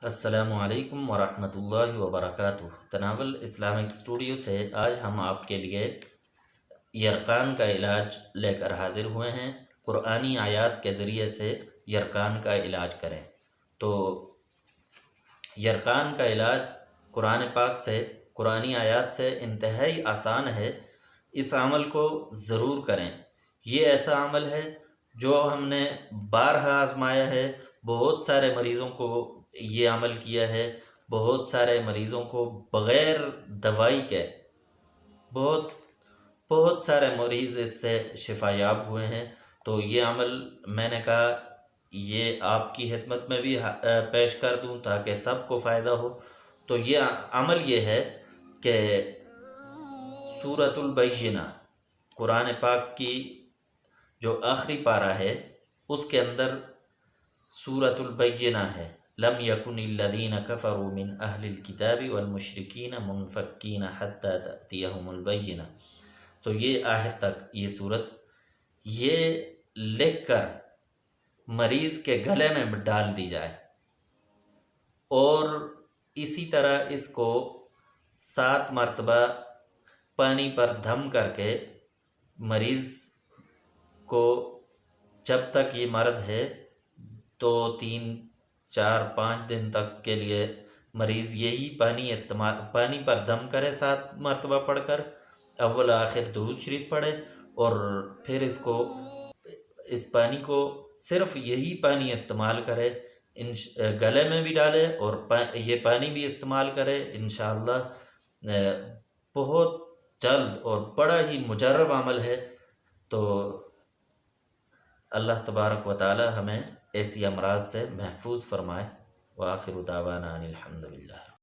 السلام علیکم ورحمۃ اللہ وبرکاتہ۔ تناول اسلامک اسٹوڈیو سے آج ہم آپ کے لیے یرقان کا علاج لے کر حاضر ہوئے ہیں۔ قرآنی آیات کے ذریعے سے یرقان کا علاج کریں۔ تو یرقان کا علاج قرآن پاک سے، قرآنی آیات سے انتہائی آسان ہے۔ اس عمل کو ضرور کریں۔ یہ ایسا عمل ہے جو ہم نے بارہا آزمایا ہے۔ بہت سارے مریضوں کو یہ عمل کیا ہے، بہت سارے مریضوں کو بغیر دوائی کے بہت سارے مریض اس سے شفا یاب ہوئے ہیں۔ تو یہ عمل میں نے کہا یہ آپ کی خدمت میں بھی پیش کر دوں تاکہ سب کو فائدہ ہو۔ تو یہ عمل یہ ہے کہ سورۃ البینہ، قرآن پاک کی جو آخری پارہ ہے اس کے اندر سورۃ البینہ ہے۔ لم یکن الذین کفروا من اہل الکتاب والمشرکین منفکین حتی تأتیہم البینہ۔ تو یہ آخر تک یہ صورت یہ لکھ کر مریض کے گلے میں ڈال دی جائے اور اسی طرح اس کو 7 مرتبہ پانی پر دھم کر کے مریض کو، جب تک یہ مرض ہے 2 3 4 5 دن تک کے لیے مریض یہی پانی پر دم کرے 7 مرتبہ پڑھ کر، اول آخر درود شریف پڑھے، اور پھر اس پانی کو صرف یہی پانی استعمال کرے، گلے میں بھی ڈالے اور یہ پانی بھی استعمال کرے۔ انشاءاللہ بہت جلد اور بڑا ہی مجرب عمل ہے۔ تو اللہ تبارک و تعالی ہمیں ایسی امراض سے محفوظ فرمائے۔ وآخر دعوانا ان الحمدللہ۔